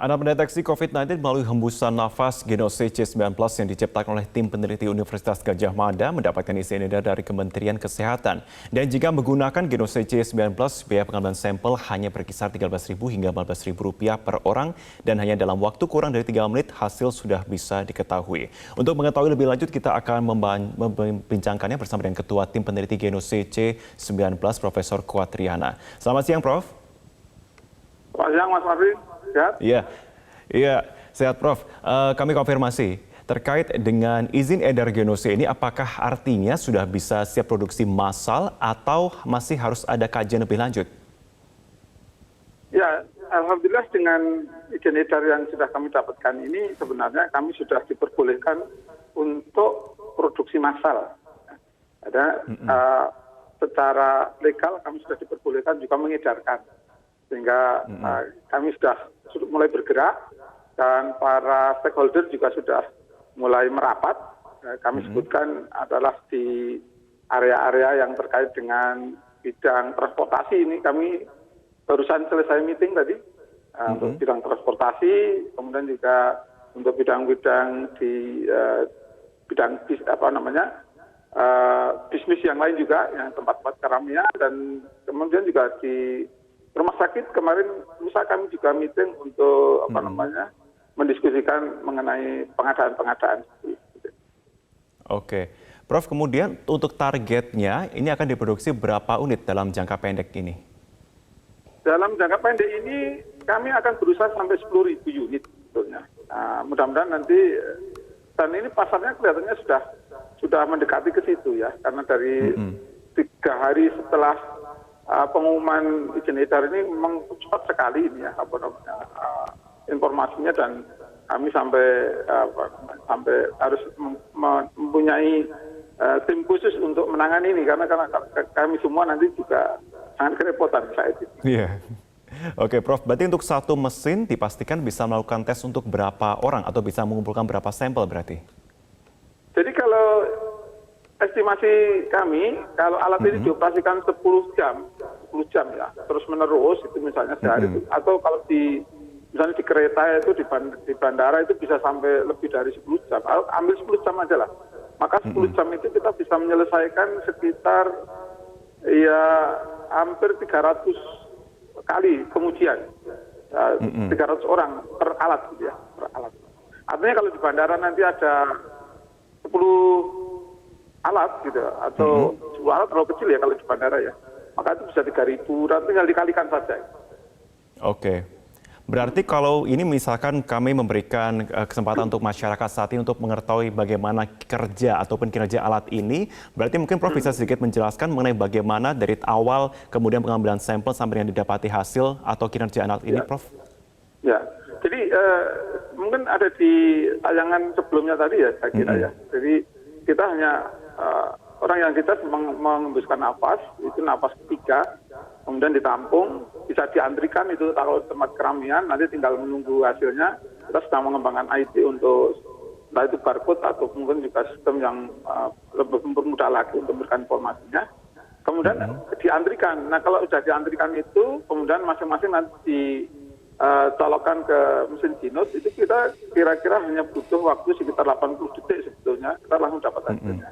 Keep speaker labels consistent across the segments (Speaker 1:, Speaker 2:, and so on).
Speaker 1: Anak mendeteksi COVID-19 melalui hembusan nafas Genose C19 yang diciptakan oleh tim peneliti Universitas Gadjah Mada mendapatkan izin edar dari Kementerian Kesehatan. Dan jika menggunakan Genose C19, biaya pengambilan sampel hanya berkisar Rp13.000 hingga Rp14.000 per orang dan hanya dalam waktu kurang dari 3 menit hasil sudah bisa diketahui. Untuk mengetahui lebih lanjut, kita akan membincangkannya bersama dengan Ketua Tim Peneliti Genose C19, Profesor Kuatriana. Selamat siang, Prof.
Speaker 2: Selamat siang, Mas Fadli. Sehat?
Speaker 1: Iya, sehat Prof. Kami konfirmasi, terkait dengan izin edar Genose ini, apakah artinya sudah bisa siap produksi massal atau masih harus ada kajian lebih lanjut?
Speaker 2: Ya, alhamdulillah dengan izin edar yang sudah kami dapatkan ini, sebenarnya kami sudah diperbolehkan untuk produksi massal. Secara legal kami sudah diperbolehkan juga mengedarkan. Sehingga kami sudah mulai bergerak dan para stakeholder juga sudah mulai merapat. Kami sebutkan adalah di area-area yang terkait dengan bidang transportasi. Ini kami barusan selesai meeting tadi untuk bidang transportasi, kemudian juga untuk bidang-bidang di bidang bisnis yang lain juga, yang tempat-tempat keramaian, dan kemudian juga di rumah sakit kemarin lusa kami juga meeting untuk mendiskusikan mengenai pengadaan.
Speaker 1: Oke, Prof, kemudian untuk targetnya ini akan diproduksi berapa unit dalam jangka pendek ini?
Speaker 2: Dalam jangka pendek ini kami akan berusaha sampai 10.000 unit sebetulnya. Mudah-mudahan nanti, dan ini pasarnya kelihatannya sudah mendekati ke situ ya, karena dari 3 hari setelah pengumuman izin edar ini memang cepat sekali ini ya informasinya, dan kami sampai harus mempunyai tim khusus untuk menangani ini karena kami semua nanti juga sangat kerepotan saat ini.
Speaker 1: Iya. Oke, Prof. Berarti untuk satu mesin dipastikan bisa melakukan tes untuk berapa orang atau bisa mengumpulkan berapa sampel berarti?
Speaker 2: Jadi kalau estimasi kami, kalau alat ini dioperasikan 10 jam ya, terus menerus itu misalnya sehari itu, atau kalau misalnya di kereta itu di bandara itu bisa sampai lebih dari 10 jam. Ambil 10 jam aja lah. Maka 10 jam itu kita bisa menyelesaikan sekitar ya hampir 300 kali pengujian. 300 orang per alat gitu ya, per alat. Artinya kalau di bandara nanti ada 10 alat gitu, atau 10 alat terlalu kecil ya kalau di bandara ya, maka itu bisa 3.000, dan tinggal dikalikan saja.
Speaker 1: Oke, berarti kalau ini misalkan kami memberikan kesempatan untuk masyarakat saat ini untuk mengetahui bagaimana kerja ataupun kinerja alat ini, berarti mungkin Prof bisa sedikit menjelaskan mengenai bagaimana dari awal kemudian pengambilan sampel sampai dengan didapati hasil atau kinerja alat ini, Prof?
Speaker 2: Ya, jadi mungkin ada di tayangan sebelumnya tadi ya, saya kira ya. Jadi kita hanya orang yang kita mengembuskan nafas, itu nafas ketiga, kemudian ditampung, bisa diantrikan itu kalau tempat keramaian, nanti tinggal menunggu hasilnya. Kita sedang mengembangkan IT untuk entah itu barcode atau mungkin juga sistem yang lebih mempermudah lagi untuk memberikan informasinya. Kemudian diantrikan. Nah kalau sudah diantrikan itu, kemudian masing-masing nanti colokkan ke mesin Ginos, itu kita kira-kira hanya butuh waktu sekitar 80 detik sebetulnya, kita langsung dapat hasilnya.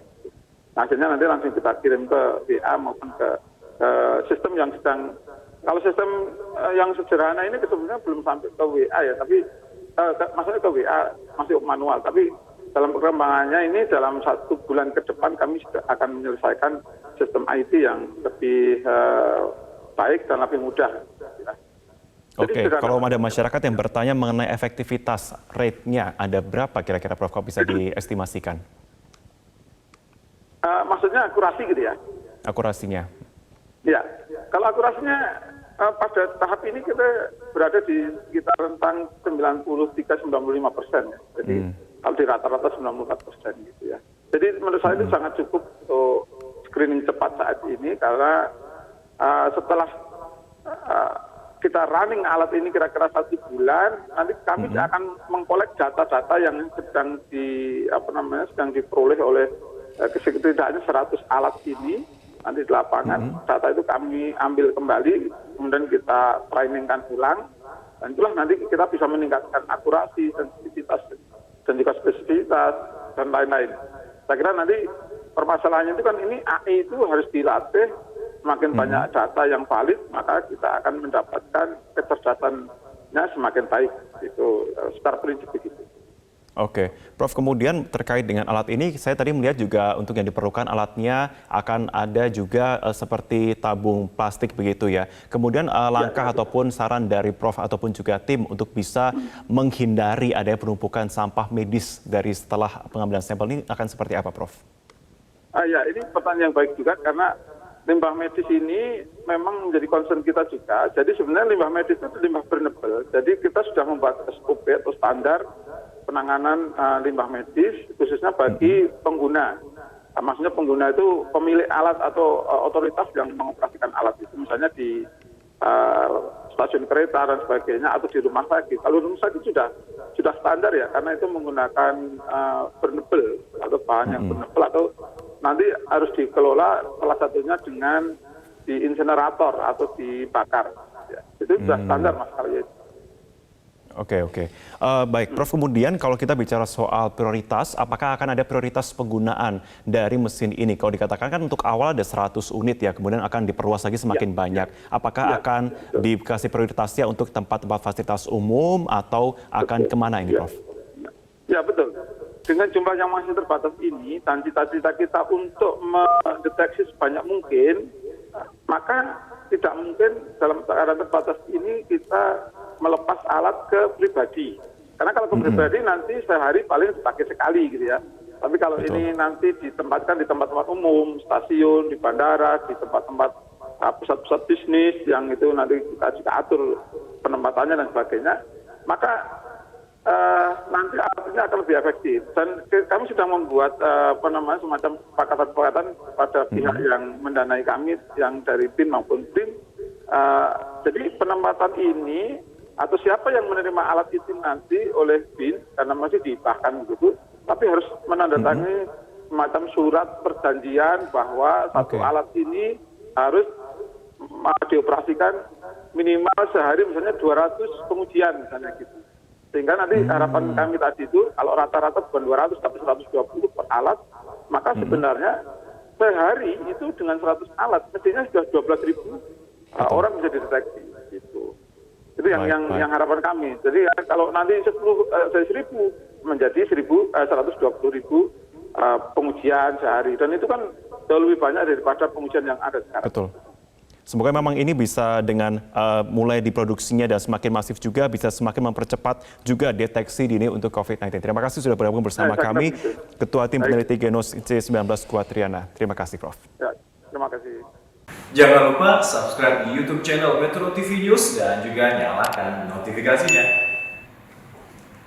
Speaker 2: Hasilnya nanti langsung kita kirim ke WA maupun ke sistem yang sedang, kalau sistem yang sederhana ini sebenarnya belum sampai ke WA ya, tapi maksudnya ke WA masih manual, tapi dalam perkembangannya ini dalam 1 bulan ke depan kami sudah akan menyelesaikan sistem IT yang lebih baik dan lebih mudah.
Speaker 1: Oke, kalau ada masyarakat yang bertanya mengenai efektivitas rate-nya, ada berapa kira-kira Prof, kalau bisa diestimasikan?
Speaker 2: Maksudnya akurasi gitu ya?
Speaker 1: Akurasinya?
Speaker 2: Ya, kalau akurasinya pada tahap ini kita berada di sekitar rentang 93-95%. Ya. Jadi kalau di rata-rata 94% gitu ya. Jadi menurut saya itu sangat cukup untuk screening cepat saat ini, karena setelah kita running alat ini kira-kira 1 bulan, nanti kami akan mengkolek data-data yang sedang diperoleh oleh setidaknya 100 alat ini nanti di lapangan. Data itu kami ambil kembali, kemudian kita trainingkan ulang, Dan itulah nanti kita bisa meningkatkan akurasi, sensitivitas, dan juga spesifitas, dan lain-lain. Saya kira nanti permasalahannya itu kan ini AI itu harus dilatih, semakin banyak data yang valid, maka kita akan mendapatkan kecerdasannya semakin baik. Itu secara prinsip begitu.
Speaker 1: Oke, Prof, kemudian terkait dengan alat ini, saya tadi melihat juga untuk yang diperlukan alatnya akan ada juga seperti tabung plastik begitu ya. Kemudian langkah ataupun saran dari Prof ataupun juga tim untuk bisa menghindari adanya penumpukan sampah medis dari setelah pengambilan sampel ini akan seperti apa, Prof?
Speaker 2: Ya, ini pertanyaan yang baik juga karena limbah medis ini memang menjadi concern kita juga. Jadi sebenarnya limbah medis itu limbah burnable. Jadi kita sudah membuat SOP atau standar penanganan limbah medis khususnya bagi pengguna. Maksudnya pengguna itu pemilik alat atau otoritas yang mengoperasikan alat itu, misalnya di stasiun kereta dan sebagainya atau di rumah sakit. Kalau rumah sakit sudah standar ya, karena itu menggunakan burnable atau bahan yang burnable, atau nanti harus dikelola salah satunya dengan di insinerator atau dibakar. Ya, itu sudah standar Mas kalau itu.
Speaker 1: Oke. Baik, Prof, kemudian kalau kita bicara soal prioritas, apakah akan ada prioritas penggunaan dari mesin ini? Kalau dikatakan kan untuk awal ada 100 unit ya, kemudian akan diperluas lagi semakin banyak. Apakah akan dikasih prioritasnya untuk tempat-tempat fasilitas umum atau akan kemana ini, Prof?
Speaker 2: Ya, betul. Dengan jumlah yang masih terbatas ini dan cita-cita kita untuk mendeteksi sebanyak mungkin, maka tidak mungkin dalam keadaan terbatas ini kita melepas alat ke pribadi. Karena kalau ke pribadi nanti sehari paling dipakai sekali gitu ya. Tapi kalau ini nanti ditempatkan di tempat-tempat umum, stasiun, di bandara, di tempat-tempat pusat-pusat bisnis yang itu nanti kita juga atur penempatannya dan sebagainya, maka nanti alatnya akan lebih efektif. Dan kami sudah membuat semacam kesepakatan kepada pihak yang mendanai kami, yang dari BIN maupun BRIN. Jadi penempatan ini atau siapa yang menerima alat itu nanti oleh BIN, karena masih dihibahkan begitu, tapi harus menandatangani semacam surat perjanjian bahwa satu alat ini harus dioperasikan minimal sehari misalnya 200 pengujian misalnya gitu. Sehingga nanti harapan kami tadi itu kalau rata-rata bukan 200 tapi 120 per alat, maka sebenarnya sehari itu dengan 100 alat mestinya sudah 12.000 orang bisa dideteksi gitu. Itu yang harapan kami. Jadi kalau nanti 1.000 menjadi 120.000 pengujian sehari, dan itu kan jauh lebih banyak daripada pengujian yang ada sekarang.
Speaker 1: Betul. Semoga memang ini bisa dengan mulai diproduksinya dan semakin masif juga bisa semakin mempercepat juga deteksi dini untuk COVID-19. Terima kasih sudah bergabung bersama kami, Ketua Tim Peneliti Genos C19 Kuatriana. Terima kasih, Prof.
Speaker 2: Ya, terima kasih.
Speaker 3: Jangan lupa subscribe di YouTube channel Metro TV News dan juga nyalakan notifikasinya.